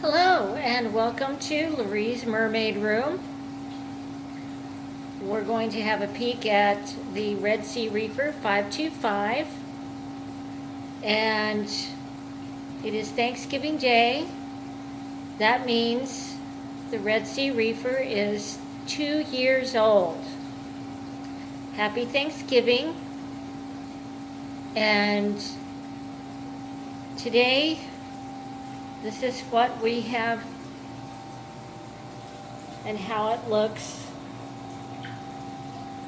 Hello and welcome to Lurie's Mermaid Room. We're going to have a peek at the Redsea Reefer 525, and it is Thanksgiving Day. That means the Redsea Reefer is 2 years old. Happy Thanksgiving. And today this is what we have and how it looks.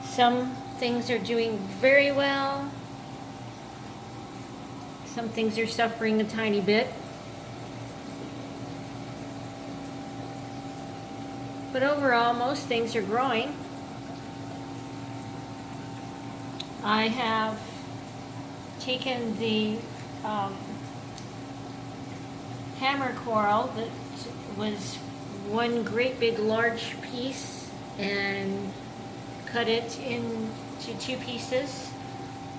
Some things are doing very well. Some things are suffering a tiny bit. But overall, most things are growing. I have taken the hammer coral that was one great big large piece and cut it into 2 pieces,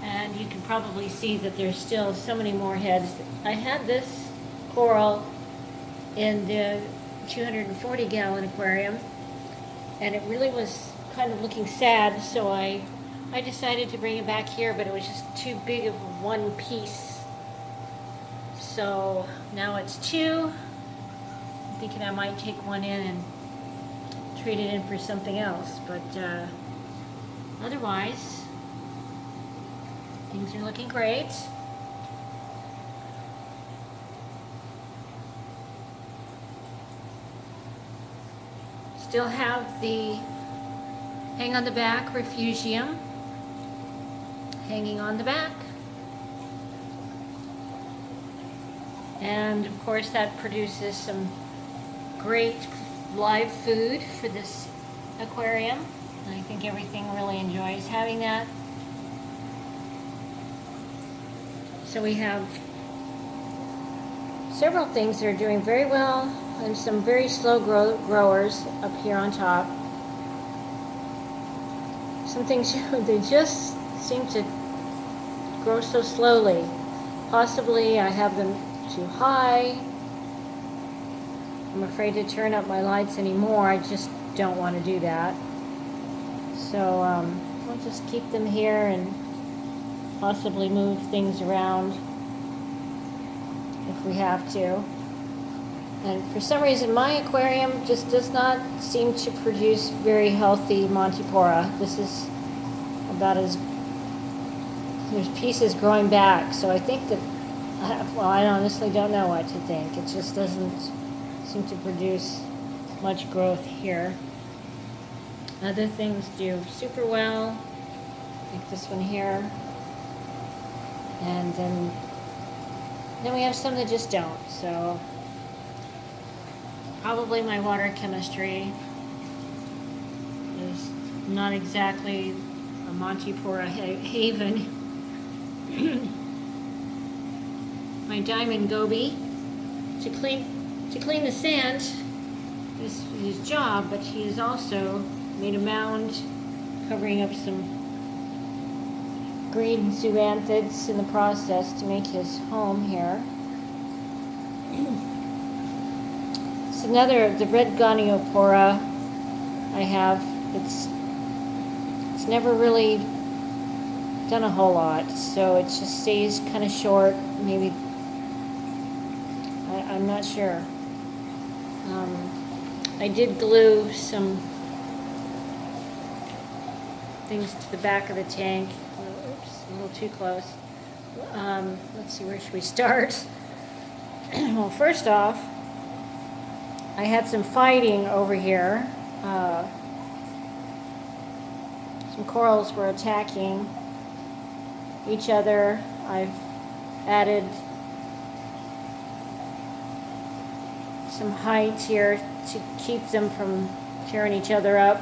and you can probably see that there's still so many more heads. I had this coral in the 240-gallon aquarium, and it really was kind of looking sad, so I decided to bring it back here, but it was just too big of one piece. So now it's 2. I'm thinking I might take one in and trade it in for something else, but otherwise things are looking great. Still have the hang on the back refugium hanging on the back. And of course that produces some great live food for this aquarium. And I think everything really enjoys having that. So we have several things that are doing very well and some very slow growers up here on top. Some things, they just seem to grow so slowly. Possibly I have them too high. I'm afraid to turn up my lights anymore. I just don't want to do that. So we'll just keep them here and possibly move things around if we have to. And for some reason my aquarium just does not seem to produce very healthy Montipora. This is about as, there's pieces growing back, so I think that, well, I honestly don't know what to think. It just doesn't seem to produce much growth here. Other things do super well, like this one here. And then we have some that just don't. So probably my water chemistry is not exactly a Montipora haven. My diamond goby to clean the sand is his job, but he has also made a mound covering up some green zoanthids in the process to make his home here. It's another of the red goniopora I have. It's never really done a whole lot, so it just stays kind of short. Maybe I'm not sure. I did glue some things to the back of the tank. Oops, a little too close. Let's see, where should we start? Well, first off, I had some fighting over here. Some corals were attacking each other. I've added some height here to keep them from tearing each other up.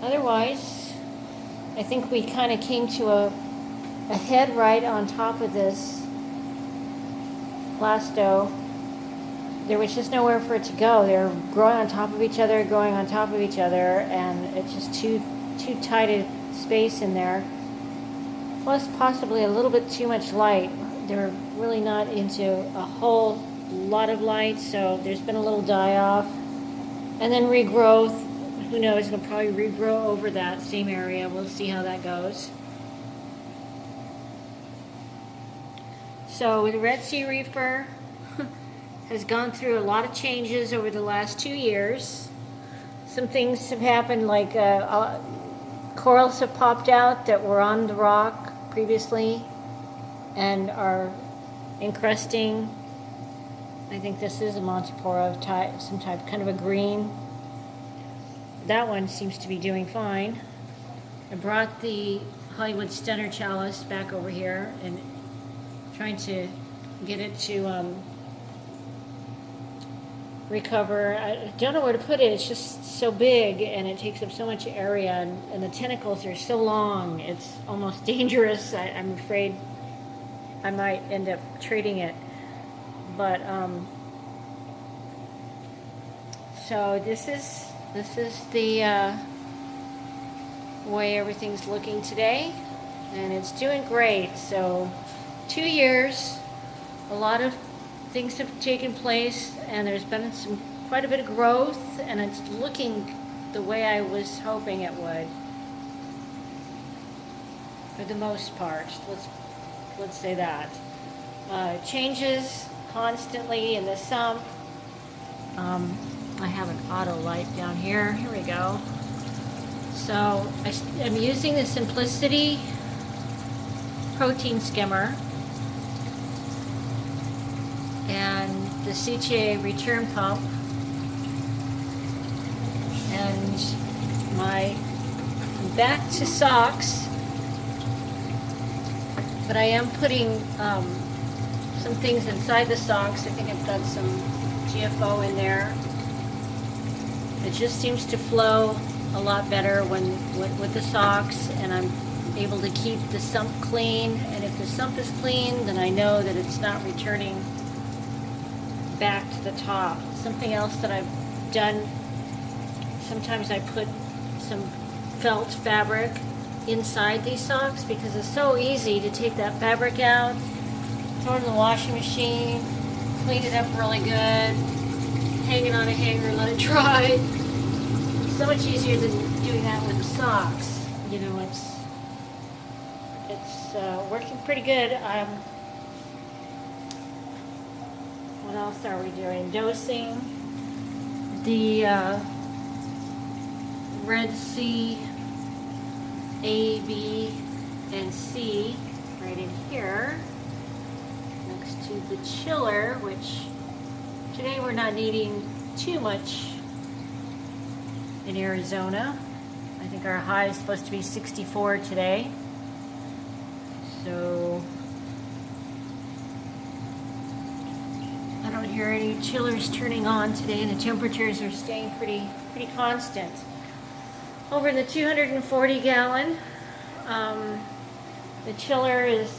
Otherwise, I think we kind of came to a head right on top of this blasto. There was just nowhere for it to go. They were growing on top of each other, growing on top of each other, and it's just too tight a space in there. Plus possibly a little bit too much light. they're really not into a whole lot of light, so there's been a little die-off. And then regrowth, who knows, it'll probably regrow over that same area. We'll see how that goes. So the Redsea Reefer has gone through a lot of changes over the last 2 years. Some things have happened, like corals have popped out that were on the rock previously and are encrusting. I think this is a Montipora of type, some type, kind of a green. That one seems to be doing fine. I brought the Hollywood Stunner Chalice back over here and trying to get it to recover. I don't know where to put it. It's just so big and it takes up so much area, and the tentacles are so long. It's almost dangerous. I'm afraid I might end up trading it. But so this is the way everything's looking today, and it's doing great. So 2 years, a lot of things have taken place, and there's been quite a bit of growth, and it's looking the way I was hoping it would, for the most part. Let's say that. Changes constantly in the sump. I have an auto light down here. Here we go. So I'm using the Simplicity protein skimmer and the Sea return pump, and I'm back to socks, but I am putting some things inside the socks. I think I've got some GFO in there. It just seems to flow a lot better with the socks, and I'm able to keep the sump clean. And if the sump is clean, then I know that it's not returning back to the top. Something else that I've done, sometimes I put some felt fabric inside these socks because it's so easy to take that fabric out, throw it in the washing machine, clean it up really good, hang it on a hanger, let it dry. So much easier than doing that with the socks. You know, it's working pretty good. What else are we doing? Dosing the Redsea A, B, and C right in here next to the chiller, which today we're not needing too much in Arizona. I think our high is supposed to be 64 today. So I don't hear any chillers turning on today, and the temperatures are staying pretty constant. Over in the 240 gallon, the chiller is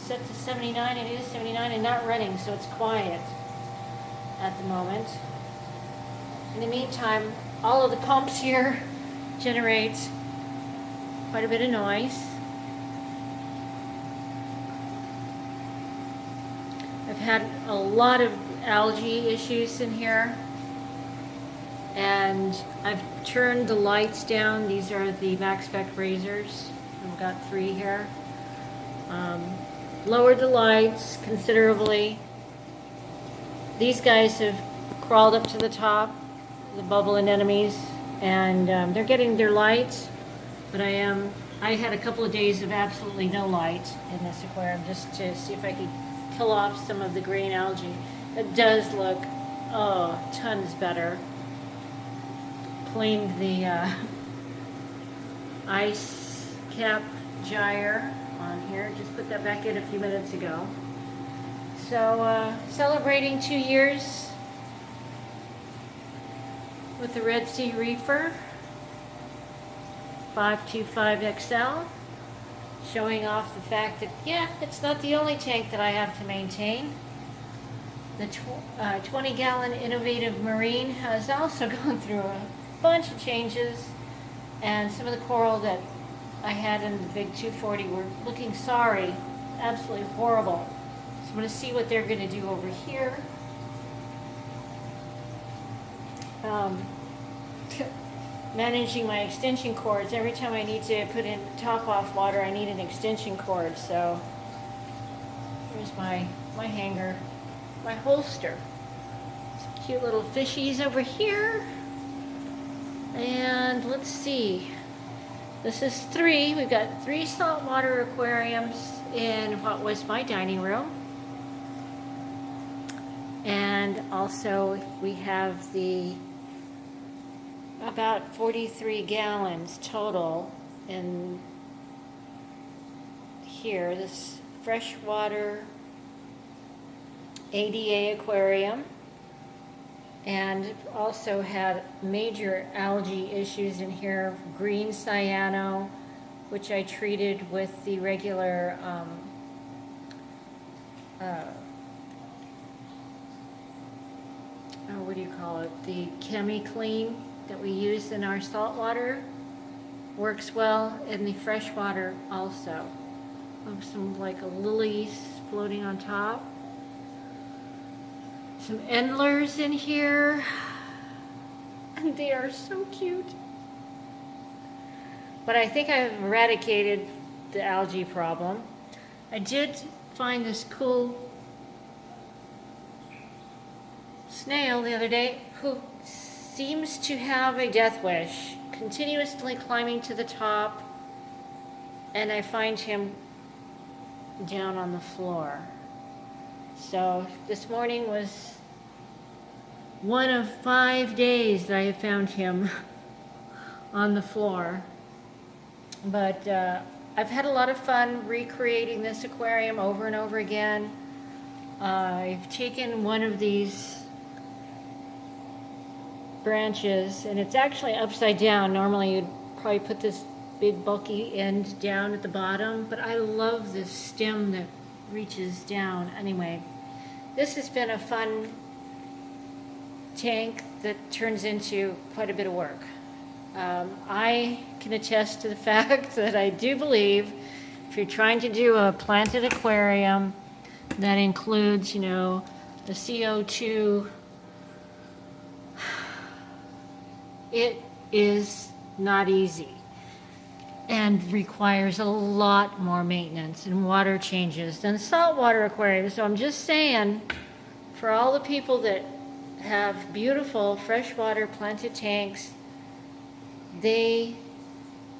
set to 79. It is 79 and not running, so it's quiet at the moment. In the meantime, all of the pumps here generate quite a bit of noise. I've had a lot of algae issues in here, and I've turned the lights down. These are the max spec razors. I've got 3 here. Lowered the lights considerably. These guys have crawled up to the top, the bubble anemones, and they're getting their light, but I had a couple of days of absolutely no light in this aquarium just to see if I could kill off some of the green algae. It does look, tons better. Cleaned the ice cap gyre on here. Just put that back in a few minutes ago. So celebrating 2 years with the Redsea Reefer 525XL, showing off the fact that, yeah, it's not the only tank that I have to maintain. The 20-gallon Innovative Marine has also gone through a bunch of changes, and some of the coral that I had in the big 240 were looking sorry, absolutely horrible. I'm going to see what they're going to do over here. Managing my extension cords. Every time I need to put in top off water, I need an extension cord. So here's my hanger, my holster. Some cute little fishies over here. And let's see. This is 3. We've got 3 saltwater aquariums in what was my dining room. And also we have the about 43 gallons total in here, this freshwater ADA aquarium, and also had major algae issues in here, green cyano, which I treated with the regular what do you call it, the ChemiClean that we use in our salt water. Works well in the freshwater also. Some like lilies floating on top. Some endlers in here. And they are so cute. But I think I've eradicated the algae problem. I did find this cool snail the other day who seems to have a death wish, continuously climbing to the top, and I find him down on the floor. So this morning was one of 5 days that I have found him on the floor. But I've had a lot of fun recreating this aquarium over and over again. I've taken one of these branches, and it's actually upside down. Normally you'd probably put this big bulky end down at the bottom, but I love this stem that reaches down. Anyway, this has been a fun tank that turns into quite a bit of work. I can attest to the fact that I do believe if you're trying to do a planted aquarium that includes, you know, the CO2, it is not easy and requires a lot more maintenance and water changes than saltwater aquariums. So I'm just saying, for all the people that have beautiful freshwater planted tanks, they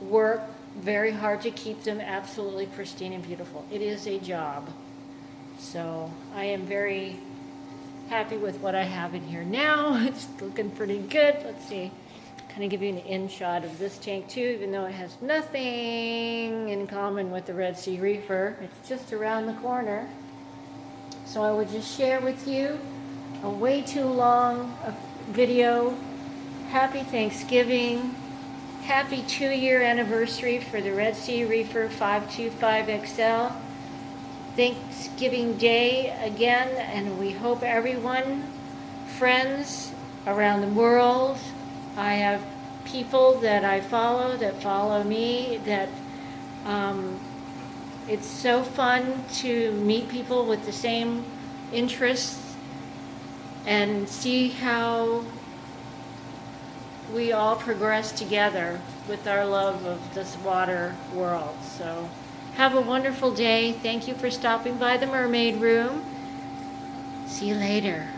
work very hard to keep them absolutely pristine and beautiful. It is a job. So I am very happy with what I have in here now. It's looking pretty good. Let's see. Kind of give you an in shot of this tank too, even though it has nothing in common with the Redsea Reefer. It's just around the corner. So I would just share with you a way too long video. Happy Thanksgiving. Happy 2-year anniversary for the Redsea Reefer 525XL. Thanksgiving Day again, and we hope everyone, friends around the world, I have people that I follow that follow me, that it's so fun to meet people with the same interests and see how we all progress together with our love of this water world. So have a wonderful day. Thank you for stopping by the Mermaid Room. See you later.